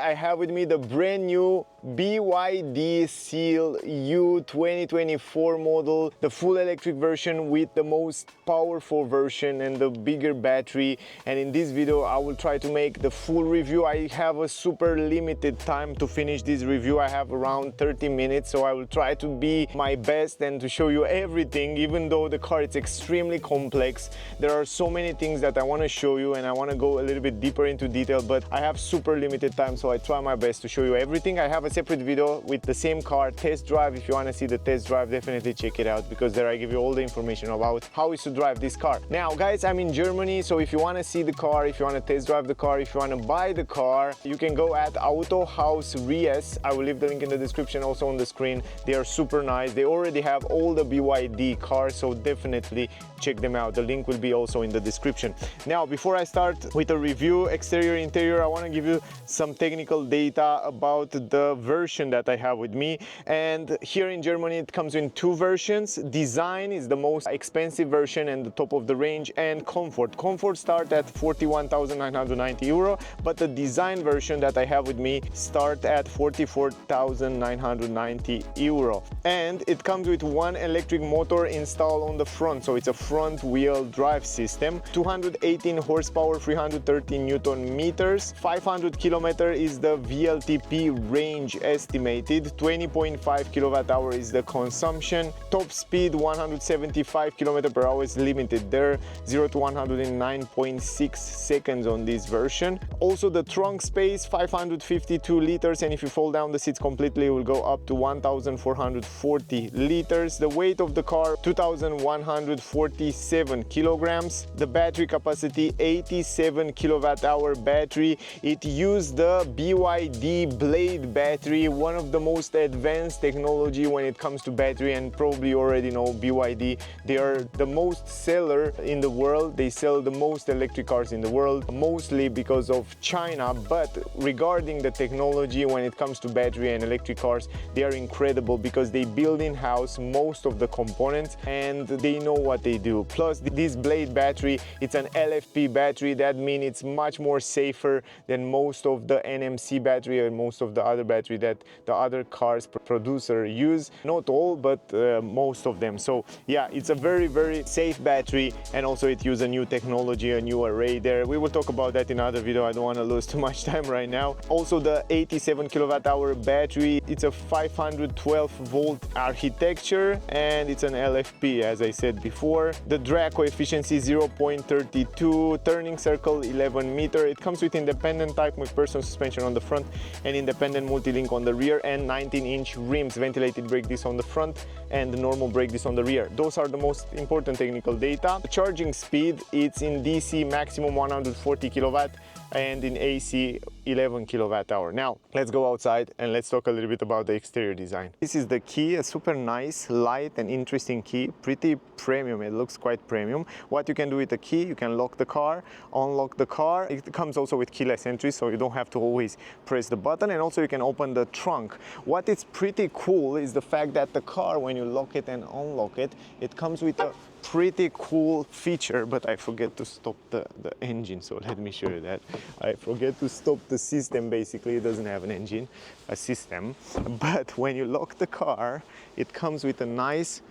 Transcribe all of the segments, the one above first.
I have with me the brand new BYD Seal U 2024 model, the full electric version with the most powerful version and the bigger battery. And in this video I will try to make the full review. I have a super limited time to finish this review. I have around 30 minutes, so I will try to be my best and to show you everything. Even though the car is extremely complex, there are so many things that I want to show you and I want to go a little bit deeper into detail, but I have super limited time, so I try my best to show you everything. I have a separate video with the same car test drive. If you want to see the test drive, definitely check it out, because there I give you all the information about how is to drive this car. Now guys, I'm in Germany, so if you want to see the car, if you want to test drive the car, if you want to buy the car, you can go at Autohaus Ries. I will leave the link in the description, also on the screen. They are super nice. They already have all the BYD cars, so definitely check them out. The link will be also in the description. Now before I start with a review, exterior, interior, I want to give you some technical data about the version that I have with me. And here in Germany it comes in two versions. Design is the most expensive version and the top of the range, and comfort start at 41,990 euro, but the design version that I have with me start at 44,990 euro. And it comes with one electric motor installed on the front, so it's a front wheel drive system. 218 horsepower, 313 Newton meters. 500 kilometer is the WLTP range estimated. 20.5 kilowatt hour is the consumption. Top speed 175 kilometer per hour is limited there. 0 to 100 in 9.6 seconds on this version. Also the trunk space 552 liters, and if you fold down the seats completely it will go up to 1,440 liters. The weight of the car 2,147 kilograms. The battery capacity 87 kilowatt hour battery. It used the BYD Blade battery, one of the most advanced technology when it comes to battery, and probably you already know BYD. They are the most seller in the world. They sell the most electric cars in the world, mostly because of China, but regarding the technology when it comes to battery and electric cars, they are incredible because they build in-house most of the components and they know what they do. Plus this Blade battery, it's an LFP battery. That means it's much more safer than most of the NMC battery and most of the other battery that the other cars producer use. Not all, but most of them. So yeah, it's a very safe battery, and also it uses a new technology, a new array there. We will talk about that in another video. I don't want to lose too much time right now. Also the 87 kilowatt hour battery, it's a 512 volt architecture and it's an LFP, as I said before. The drag coefficient is 0.32, turning circle 11 meter. It comes with independent type McPherson suspension on the front and independent multi-link on the rear, and 19-inch rims, ventilated brake disc on the front and the normal brake disc on the rear. Those are the most important technical data. The charging speed, it's in DC maximum 140 kilowatt and in AC 11 kilowatt hour. Now let's go outside and let's talk a little bit about the exterior design. This is the key, a super nice, light and interesting key, pretty premium. It looks quite premium. What you can do with the key, you can lock the car, unlock the car. It comes also with keyless entry, so you don't have to always press the button, and also you can open the trunk. What is pretty cool is the fact that the car, when you lock it and unlock it, it comes with a pretty cool feature, but I forget to stop the engine, so let me show you that. I forget to stop the system. Basically it doesn't have an engine, a system, but when you lock the car it comes with a nice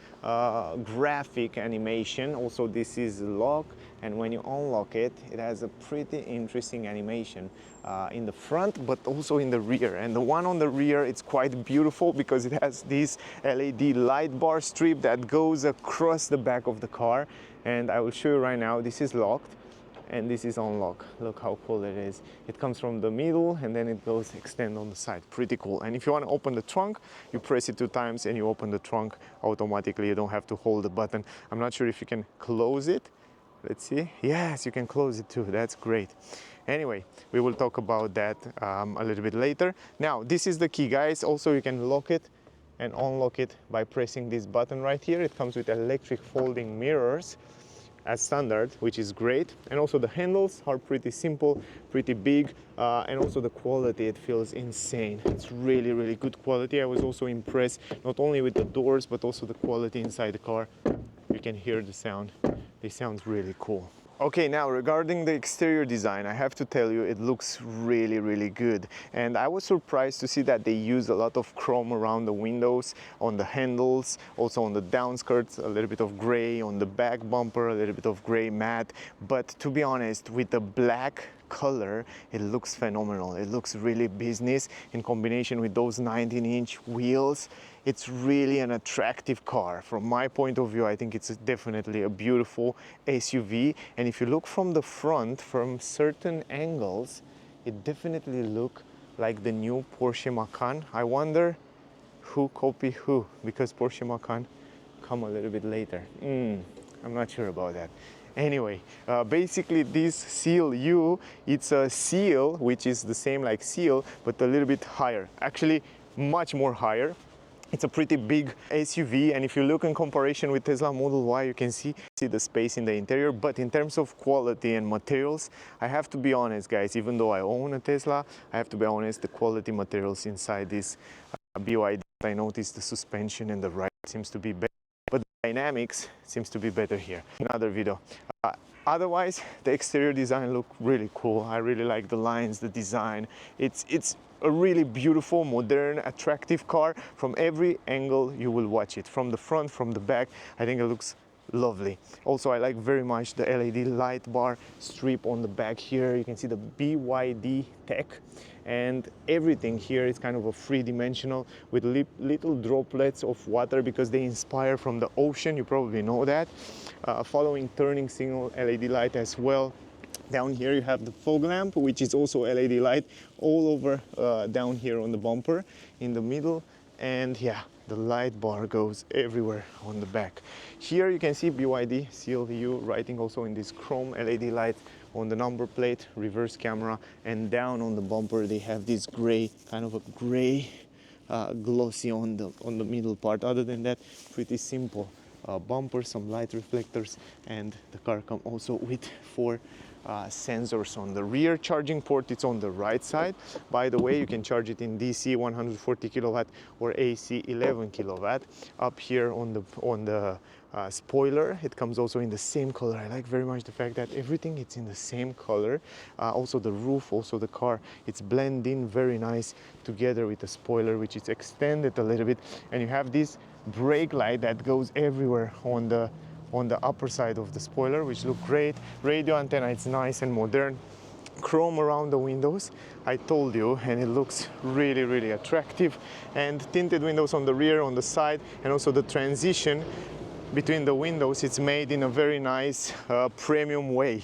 graphic animation. Also this is lock, and when you unlock it, it has a pretty interesting animation in the front but also in the rear. And the one on the rear, it's quite beautiful because it has this LED light bar strip that goes across the back of the car, and I will show you right now. This is locked and this is unlocked. Look how cool it is. It comes from the middle and then it goes extend on the side. Pretty cool. And if you want to open the trunk, you press it 2 times and you open the trunk automatically. You don't have to hold the button. I'm not sure if you can close it. Let's see. Yes, you can close it too. That's great. Anyway, we will talk about that a little bit later. Now this is the key, guys. Also you can lock it and unlock it by pressing this button right here. It comes with electric folding mirrors as standard, which is great. And also the handles are pretty simple, pretty big, and also the quality, it feels insane. It's really good quality. I was also impressed not only with the doors but also the quality inside the car. You can hear the sound. They sound really cool. Okay, now regarding the exterior design, I have to tell you it looks really good. And I was surprised to see that they use a lot of chrome around the windows, on the handles, also on the downskirts, a little bit of gray, on the back bumper, a little bit of gray matte. But to be honest, with the black color, it looks phenomenal. It looks really business in combination with those 19-inch wheels. It's really an attractive car. From my point of view, I think it's definitely a beautiful SUV. And if you look from the front, from certain angles, it definitely looks like the new Porsche Macan. I wonder who copied who, because Porsche Macan come a little bit later. I'm not sure about that. Anyway, basically this Seal U, it's a Seal, which is the same like Seal, but a little bit higher. Actually, much more higher. It's a pretty big SUV, and if you look in comparison with Tesla Model Y, you can see the space in the interior. But in terms of quality and materials, I have to be honest, guys, even though I own a Tesla, I have to be honest, the quality materials inside this BYD, I noticed the suspension and the ride seems to be better, but the dynamics seems to be better here. Another video. Otherwise, the exterior design look really cool. I really like the lines, the design. It's a really beautiful, modern, attractive car. From every angle you will watch it. From the front, from the back, I think it looks lovely. Also, I like very much the LED light bar strip on the back here. You can see the BYD tech, and everything here is kind of a three-dimensional with little droplets of water because they inspire from the ocean. You probably know that. Following turning signal LED light as well. Down here you have the fog lamp, which is also LED light all over down here on the bumper in the middle. And yeah, the light bar goes everywhere on the back. Here you can see BYD Seal U writing also in this chrome LED light on the number plate, reverse camera, and down on the bumper they have this gray, kind of a gray glossy on the middle part. Other than that, pretty simple. Bumper, some light reflectors, and the car comes also with 4 sensors on the rear. Charging port, it's on the right side. By the way, you can charge it in DC 140 kilowatt or AC 11 kilowatt. Up here on the spoiler, it comes also in the same color. I like very much the fact that everything it's in the same color. Also the roof, also the car, it's blending very nice together with the spoiler, which is extended a little bit. And you have this brake light that goes everywhere on the upper side of the spoiler, which look great. Radio antenna, it's nice and modern. Chrome around the windows, I told you, and it looks really attractive. And tinted windows on the rear, on the side, and also the transition between the windows, it's made in a very nice premium way.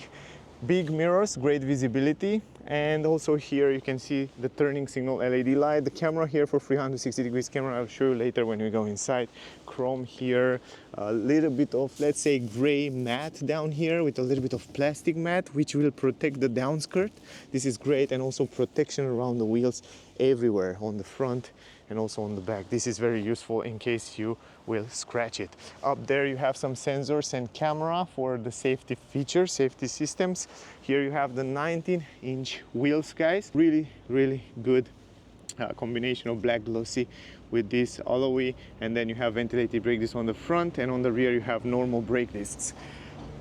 Big mirrors, great visibility, and also here you can see the turning signal LED light. The camera here for 360 degrees camera, I'll show you later when we go inside. Chrome here, a little bit of, let's say, gray matte down here with a little bit of plastic matte, which will protect the downskirt. This is great, and also protection around the wheels everywhere on the front and also on the back. This is very useful in case you will scratch it. Up there you have some sensors and camera for the safety features, safety systems. Here you have the 19-inch wheels, guys. Really good combination of black glossy with this alloy, and then you have ventilated brake discs on the front, and on the rear you have normal brake discs.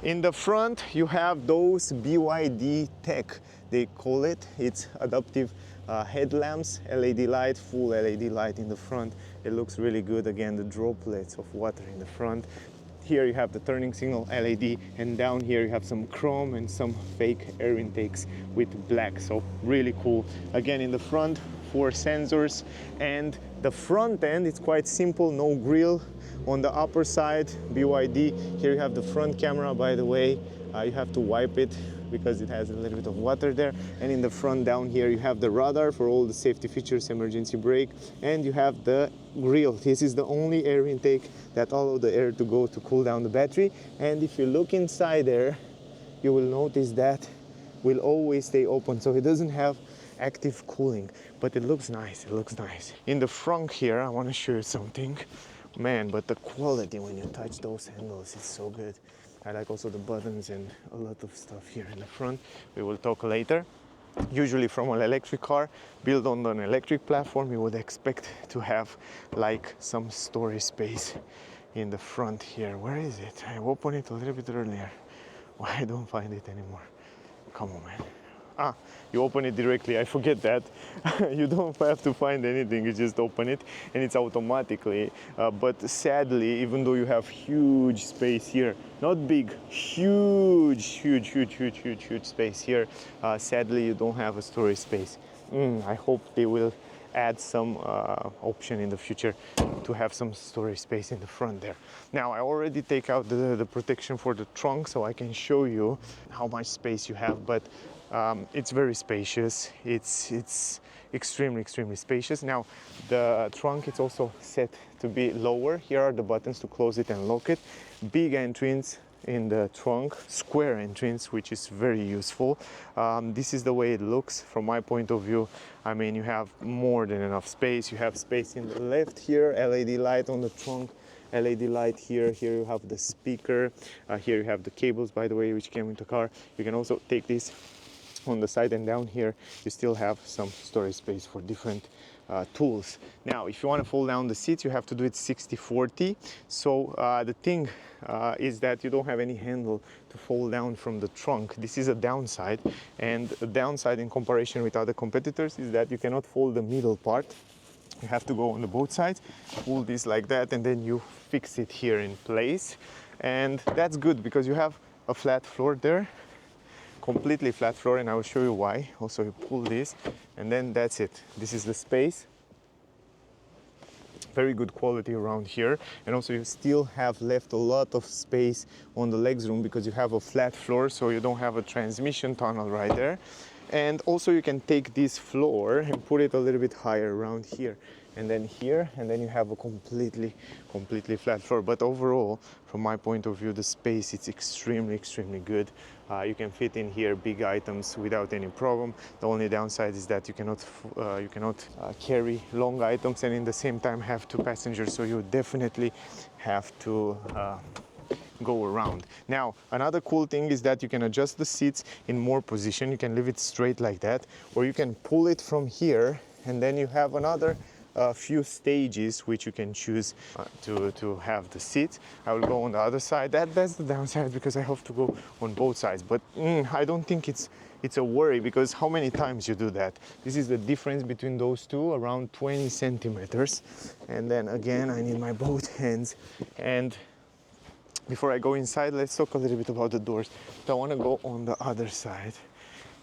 In the front you have those BYD tech, they call it. It's adaptive headlamps, LED light, full LED light in the front. It looks really good. Again, the droplets of water in the front. Here you have the turning signal LED, and down here you have some chrome and some fake air intakes with black, so really cool. Again, in the front, 4 sensors, and the front end, it's quite simple, no grille. On the upper side, BYD, here you have the front camera, by the way. You have to wipe it because it has a little bit of water there. And in the front down here, you have the radar for all the safety features, emergency brake, and you have the grille. This is the only air intake that allows the air to go to cool down the battery. And if you look inside there, you will notice that will always stay open, so it doesn't have active cooling, but it looks nice. It looks nice. In the front here, I want to show you something. Man, but the quality when you touch those handles is so good. I like also the buttons and a lot of stuff here in the front. We will talk later. Usually from an electric car built on an electric platform, you would expect to have like some storage space in the front here. Where is it? I opened it a little bit earlier. Why I don't find it anymore? Come on, man. Ah, you open it directly. I forget that. You don't have to find anything. You just open it and it's automatically. But sadly, even though you have huge space here, not big, huge space here, sadly you don't have a storage space. I hope they will add some option in the future to have some storage space in the front there. Now I already take out the protection for the trunk so I can show you how much space you have, but it's very spacious. It's extremely spacious. Now the trunk is also set to be lower. Here are the buttons to close it and lock it. Big entrance in the trunk, square entrance, which is very useful. This is the way it looks from my point of view. I mean, you have more than enough space. You have space in the left here, LED light on the trunk, LED light here. Here you have the speaker. Here you have the cables, by the way, which came with the car. You can also take this on the side, and down here you still have some storage space for different tools. Now if you want to fold down the seats, you have to do it 60-40. So the thing is that you don't have any handle to fold down from the trunk. This is a downside, and a downside in comparison with other competitors is that you cannot fold the middle part. You have to go on the both sides, pull this like that, and then you fix it here in place. And that's good because you have a flat floor there, completely flat floor, and I will show you why. Also, you pull this and then that's it. This is the space. Very good quality around here, and also you still have left a lot of space on the legroom because you have a flat floor, so you don't have a transmission tunnel right there. And also you can take this floor and put it a little bit higher around here, and then here, and then you have a completely flat floor. But overall, from my point of view, the space is extremely good. You can fit in here big items without any problem. The only downside is that you cannot carry long items and in the same time have two passengers, so you definitely have to go around. Now another cool thing is that you can adjust the seats in more position. You can leave it straight like that, or you can pull it from here, and then you have another few stages which you can choose to have the seats. I will go on the other side. That's the downside because I have to go on both sides, but I don't think it's a worry, because how many times you do that? This is the difference between those two, around 20 centimeters. And then again, I need my both hands. And before I go inside, let's talk a little bit about the doors. So I want to go on the other side.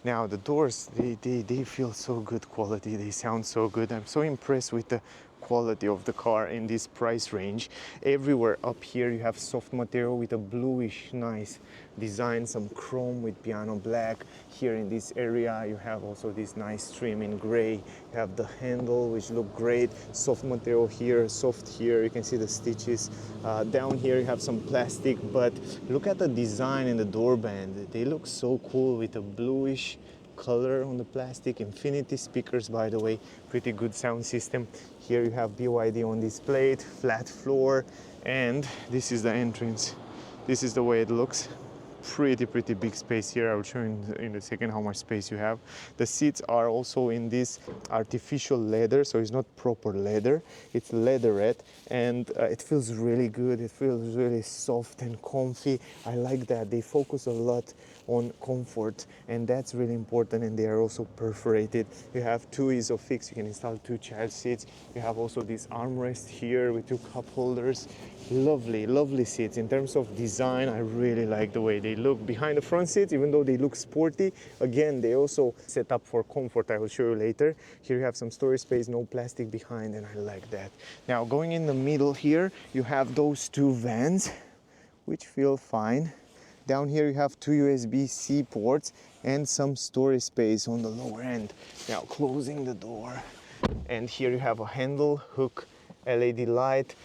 Now the doors, they feel so good quality, they sound so good. I'm so impressed with the quality of the car in this price range. Everywhere up here you have soft material with a bluish nice design, some chrome with piano black. Here in this area you have also this nice trim in gray. You have the handle which look great, soft material here, soft here. You can see the stitches. Down here you have some plastic, but look at the design in the door band. They look so cool with a bluish color on the plastic. Infinity speakers, by the way, pretty good sound system. Here you have BYD on this plate, flat floor, and this is the entrance. This is the way it looks. Pretty big space here. I will show you in a second how much space you have. The seats are also in this artificial leather, so it's not proper leather, it's leatherette, and it feels really good. It feels really soft and comfy. I like that. They focus a lot on comfort, and that's really important, and they are also perforated. You have two ISOFIX, you can install two child seats. You have also this armrest here with two cup holders. Lovely seats. In terms of design, I really like the way they look behind the front seats. Even though they look sporty, again, they also set up for comfort. I will show you later. Here you have some storage space, no plastic behind, and I like that. Now going in the middle here, you have those two vans which feel fine. Down here you have two USB-C ports and some storage space on the lower end. Now closing the door, and here you have a handle, hook, LED light,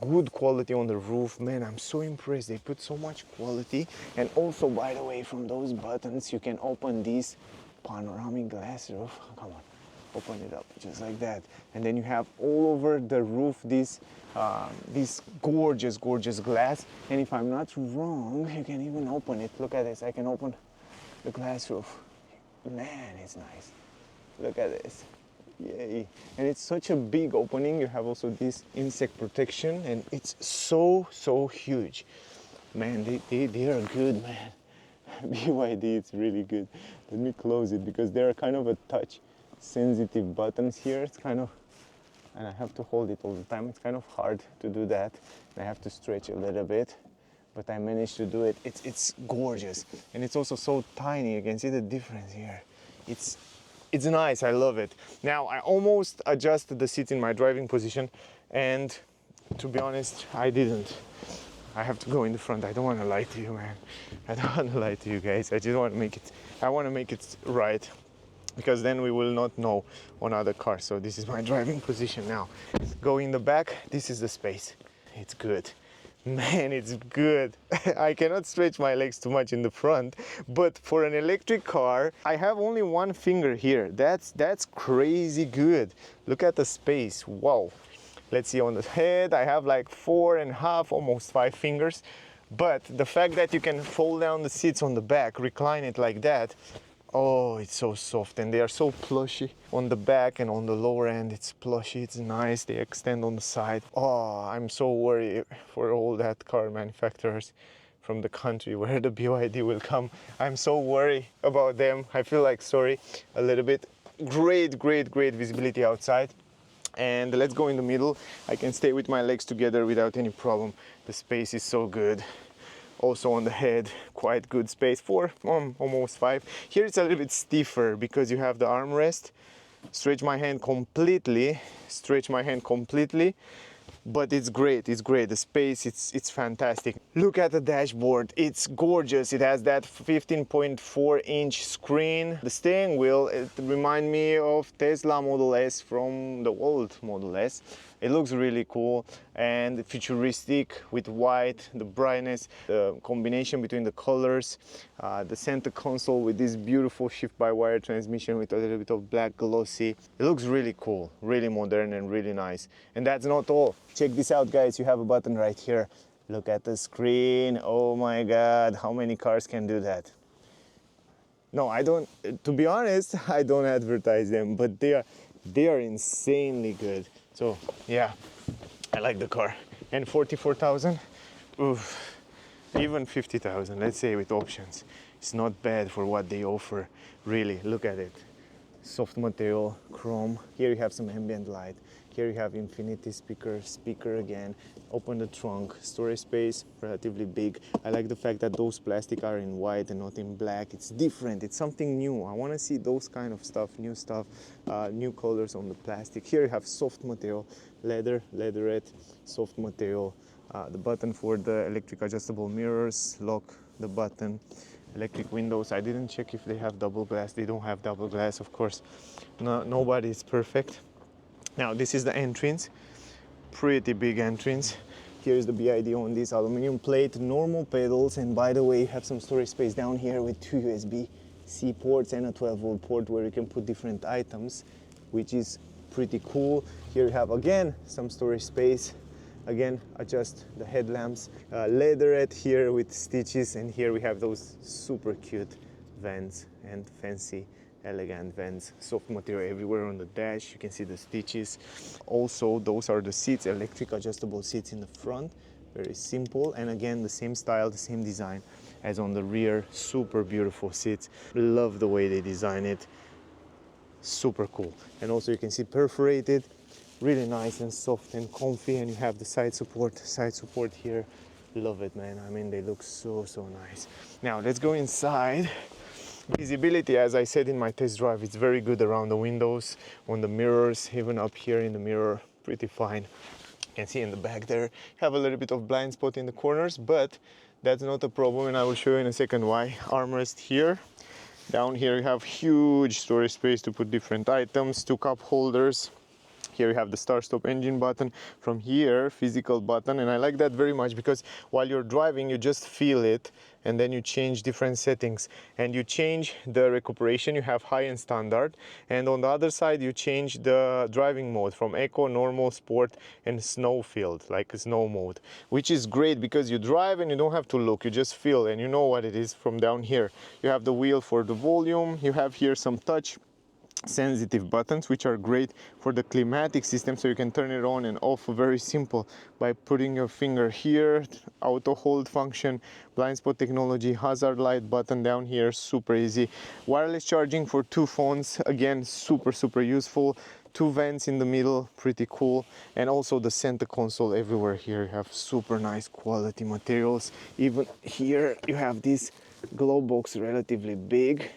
good quality on the roof. Man, I'm so impressed. They put so much quality. And also, by the way, from those buttons you can open this panoramic glass roof. Come on, open it up just like that, and then you have all over the roof this gorgeous glass. And if I'm not wrong, you can even open it. Look at this. I can open the glass roof. Man, it's nice. Look at this. Yay. And it's such a big opening. You have also this insect protection, and it's so huge. Man, they are good, man. BYD, it's really good. Let me close it because there are kind of a touch sensitive buttons here. It's kind of, and I have to hold it all the time. It's kind of hard to do that. I have to stretch a little bit, but I managed to do it. It's gorgeous, and it's also so tiny. You can see the difference here. It's nice. I love it. Now I almost adjusted the seats in my driving position, and to be honest, I didn't. I have to go in the front. I don't want to lie to you, man. I don't want to lie to you guys. I just want to make it, I want to make it right, because then we will not know on other cars. So this is my driving position now. Go in the back. This is the space. It's good. Man, it's good. I cannot stretch my legs too much in the front, but for an electric car, I have only one finger here. That's crazy good. Look at the space. Wow. Let's see, on the head, I have like 4.5, almost 5 fingers. But the fact that you can fold down the seats on the back, recline it like that, oh, it's so soft, and they are so plushy on the back, and on the lower end it's plushy, it's nice. They extend on the side. Oh, I'm so worried for all that car manufacturers from the country where the BYD will come. I'm so worried about them. I feel like sorry a little bit. Great visibility outside. And let's go in the middle. I can stay with my legs together without any problem. The space is so good. Also on the head, quite good space, 4, almost 5. Here it's a little bit stiffer because you have the armrest. Stretch my hand completely, but it's great, the space, it's fantastic. Look at the dashboard, it's gorgeous. It has that 15.4-inch screen. The steering wheel, it reminds me of Tesla Model S from the old Model S. It looks really cool and futuristic with white, the brightness, the combination between the colors, the center console with this beautiful shift-by-wire transmission with a little bit of black glossy. It looks really cool, really modern and really nice. And that's not all. Check this out, guys. You have a button right here. Look at the screen. Oh my God, how many cars can do that? No, I don't, to be honest, I don't advertise them, but they are insanely good. So yeah, I like the car. And 44,000, oof, even 50,000, let's say with options. It's not bad for what they offer, really. Look at it. Soft material, chrome. Here you have some ambient light. Here you have infinity speaker again. Open the trunk, storage space, relatively big. I like the fact that those plastic are in white and not in black. It's different, it's something new. I want to see those kind of stuff, new colors on the plastic. Here you have soft material, leatherette, soft material. The button for the electric adjustable mirrors, lock the button. Electric windows. I didn't check if they have double glass. They don't have double glass, of course. No, nobody is perfect. Now this is the entrance, pretty big entrance. Here is the BYD on this aluminum plate, normal pedals, and by the way, you have some storage space down here with 2 USB-C ports and a 12-volt port where you can put different items, which is pretty cool. Here you have again some storage space. Again, adjust the headlamps. Leatherette here with stitches, and here we have those super cute vents and fancy elegant vents. Soft material everywhere on the dash. You can see the stitches. Also, those are the seats, electric adjustable seats in the front. Very simple, and again the same style, the same design as on the rear. Super beautiful seats. Love the way they design it. Super cool. And also you can see perforated, really nice and soft and comfy, and you have the side support here. Love it, man. I mean, they look so nice. Now let's go inside. Visibility, as I said in my test drive, it's very good around the windows, on the mirrors, even up here in the mirror, pretty fine. You can see in the back there, have a little bit of blind spot in the corners, but that's not a problem, and I will show you in a second why. Armrest here. Down here you have huge storage space to put different items, 2 cup holders. Here you have the start-stop engine button. From here, physical button, and I like that very much because while you're driving, you just feel it, and then you change different settings, and you change the recuperation. You have high and standard, and on the other side, you change the driving mode from eco, normal, sport, and snow field, like snow mode, which is great because you drive and you don't have to look. You just feel, and you know what it is from down here. You have the wheel for the volume. You have here some touch sensitive buttons, which are great for the climatic system, so you can turn it on and off very simple by putting your finger here. Auto hold function, blind spot technology, hazard light button down here, super easy. Wireless charging for 2 phones, again super useful. 2 vents in the middle, pretty cool. And also the center console everywhere here, you have super nice quality materials. Even here you have this glow box, relatively big.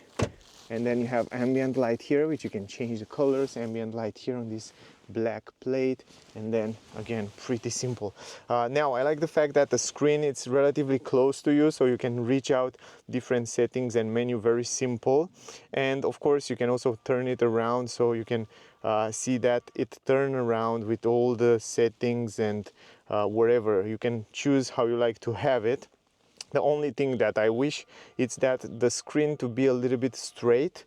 And then you have ambient light here, which you can change the colors. Ambient light here on this black plate, and then again pretty simple. Now I like the fact that the screen it's relatively close to you, so you can reach out different settings and menu, very simple. And of course you can also turn it around, so you can see that it turn around with all the settings, and wherever you can choose how you like to have it. The only thing that I wish is that the screen to be a little bit straight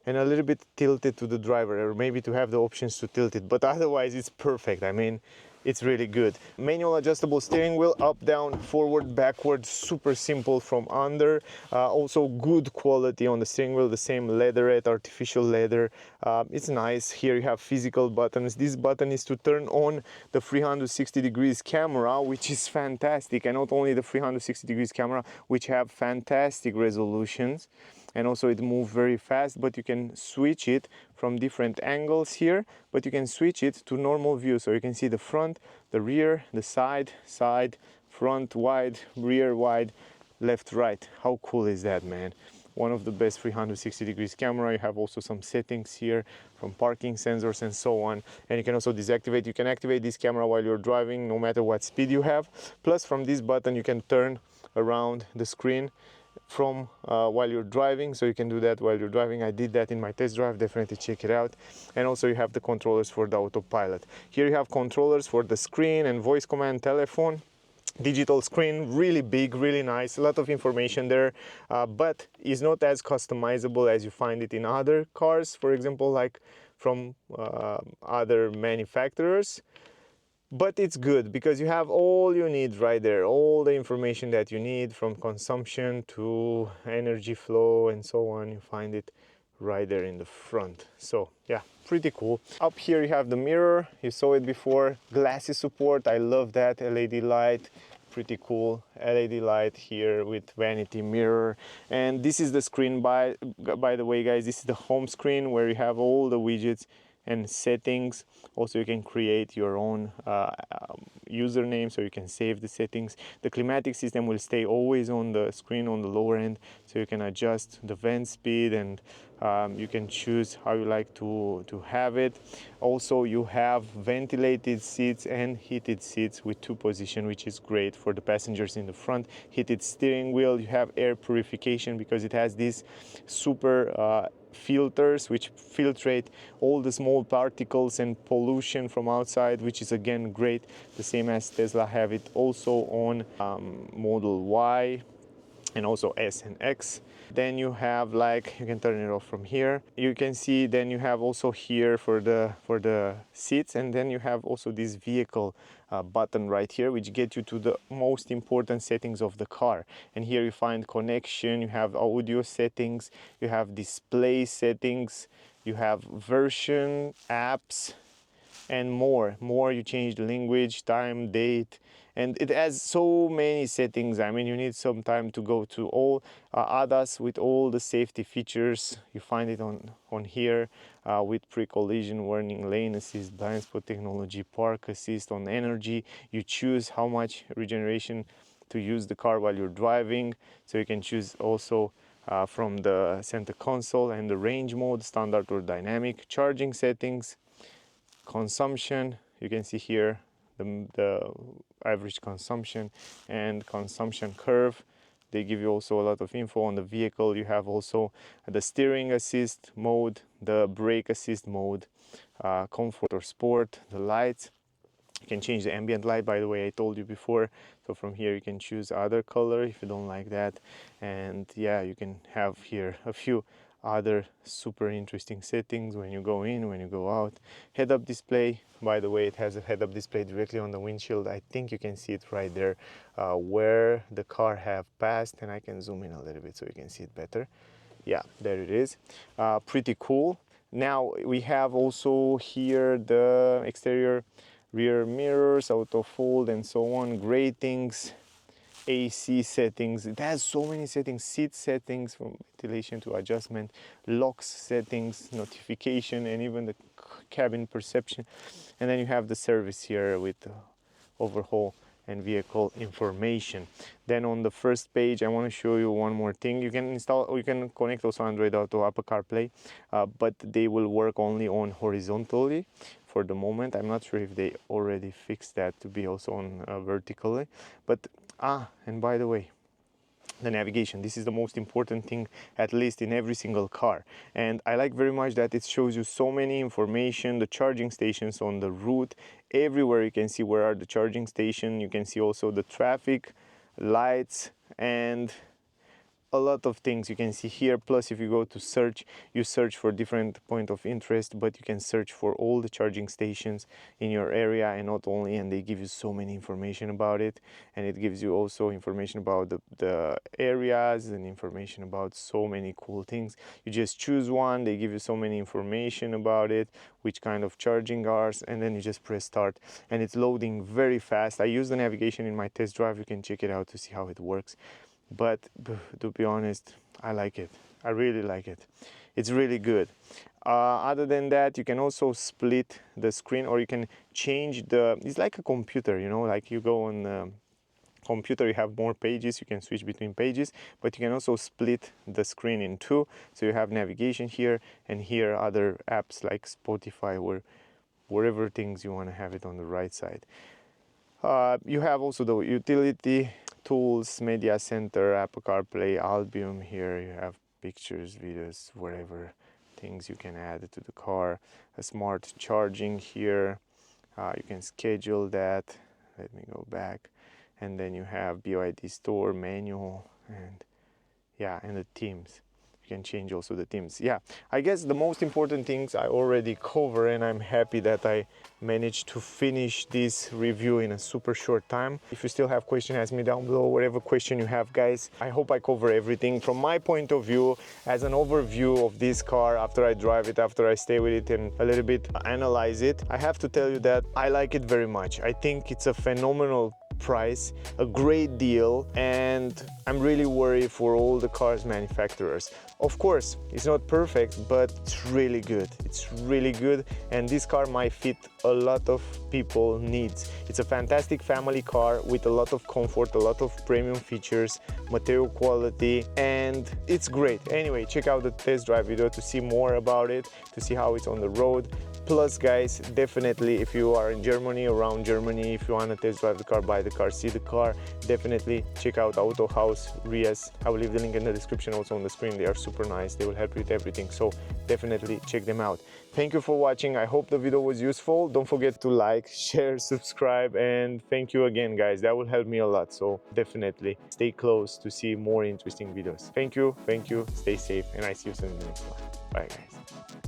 and a little bit tilted to the driver, or maybe to have the options to tilt it, but otherwise it's perfect. I mean, it's really good. Manual adjustable steering wheel, up, down, forward, backward, super simple from under. Also good quality on the steering wheel, the same leatherette, artificial leather. It's nice. Here you have physical buttons. This button is to turn on the 360 degrees camera, which is fantastic. And not only the 360 degrees camera, which have fantastic resolutions, and also it moves very fast, but you can switch it from different angles here, but you can switch it to normal view, so you can see the front, the rear, the side, front wide, rear wide, left, right. How cool is that, man? One of the best 360 degrees camera. You have also some settings here from parking sensors and so on, and you can also deactivate. You can activate this camera while you're driving, no matter what speed you have. Plus from this button you can turn around the screen from while you're driving, so you can do that while you're driving. I did that in my test drive, definitely check it out. And also you have the controllers for the autopilot. Here you have controllers for the screen and voice command, telephone, digital screen, really big, really nice, a lot of information there, but is not as customizable as you find it in other cars, for example, like from other manufacturers. But it's good because you have all you need right there, all the information that you need, from consumption to energy flow and so on. You find it right there in the front. So yeah, pretty cool. Up here you have the mirror, you saw it before. Glasses support, I love that. LED light, pretty cool. LED light here with vanity mirror. And this is the screen, by the way, guys, this is the home screen where you have all the widgets and settings. Also you can create your own username, so you can save the settings. The climatic system will stay always on the screen on the lower end, so you can adjust the vent speed, and you can choose how you like to have it. Also you have ventilated seats and heated seats with 2 positions, which is great for the passengers in the front. Heated steering wheel, you have air purification because it has this super filters which filtrate all the small particles and pollution from outside, which is again great, the same as Tesla have it also on Model Y and also S and X. Then you have, like, you can turn it off from here, you can see. Then you have also here for the seats, and then you have also this vehicle button right here, which gets you to the most important settings of the car. And here you find connection, you have audio settings, you have display settings, you have version, apps, and more. You change the language, time, date, and it has so many settings. I mean, you need some time to go to all ADAS with all the safety features. You find it on here with pre-collision warning, lane assist, blind spot technology, park assist. On energy, you choose how much regeneration to use the car while you're driving, so you can choose also from the center console, and the range mode, standard or dynamic. Charging settings, consumption, you can see here the average consumption and consumption curve. They give you also a lot of info on the vehicle. You have also the steering assist mode, the brake assist mode, comfort or sport, the lights. You can change the ambient light, by the way, I told you before. So from here you can choose other color if you don't like that. And yeah, you can have here a few other super interesting settings when you go in, when you go out. Head-up display, by the way, it has a head-up display directly on the windshield. I think you can see it right there where the car have passed, and I can zoom in a little bit so you can see it better. Yeah, there it is. Pretty cool. Now we have also here the exterior rear mirrors, auto fold and so on, gratings, AC settings. It has so many settings, seat settings from ventilation to adjustment, locks settings, notification, and even the cabin perception. And then you have the service here with overhaul and vehicle information. Then on the first page, I want to show you one more thing. You can install, you can connect also Android Auto, Apple CarPlay, but they will work only on horizontally for the moment. I'm not sure if they already fixed that to be also on vertically. But and by the way, the navigation, this is the most important thing, at least in every single car, and I like very much that it shows you so many information, the charging stations on the route, everywhere you can see where are the charging station. You can see also the traffic lights and a lot of things you can see here. Plus, if you go to search, you search for different point of interest, but you can search for all the charging stations in your area, and not only, and they give you so many information about it, and it gives you also information about the areas and information about so many cool things. You just choose one, they give you so many information about it, which kind of charging hours, and then you just press start and it's loading very fast. I use the navigation in my test drive. You can check it out to see how it works. But to be honest, I like it. I really like it. It's really good. Other than that, you can also split the screen, or you can change the, it's like a computer, you know, like you go on the computer, you have more pages, you can switch between pages, but you can also split the screen in two. So you have navigation here, and here other apps like Spotify, or wherever things you want to have it on the right side. You have also the utility tools, media center, Apple CarPlay, Albium. Here you have pictures, videos, whatever things you can add to the car. A smart charging here. You can schedule that. Let me go back. And then you have BYD store manual, and yeah, and the themes. You can change also the themes. Yeah, I guess the most important things I already cover, and I'm happy that I managed to finish this review in a super short time. If you still have questions, ask me down below, whatever question you have, guys. I hope I cover everything from my point of view as an overview of this car after I drive it, after I stay with it and a little bit analyze it. I have to tell you that I like it very much. I think it's a phenomenal price, a great deal, and I'm really worried for all the cars manufacturers. Of course, it's not perfect, but it's really good. It's really good, and this car might fit a lot of people needs. It's a fantastic family car with a lot of comfort, a lot of premium features, material quality, and it's great. Anyway, check out the test drive video to see more about it, to see how it's on the road. Plus, guys, definitely if you are in Germany, around Germany, if you want to test drive the car, buy the car, see the car, definitely check out Auto House Rias. I will leave the link in the description, also on the screen. They are super nice. They will help you with everything. So definitely check them out. Thank you for watching. I hope the video was useful. Don't forget to like, share, subscribe, and thank you again, guys. That will help me a lot. So definitely stay close to see more interesting videos. Thank you. Stay safe, and I see you soon in the next one. Bye, guys.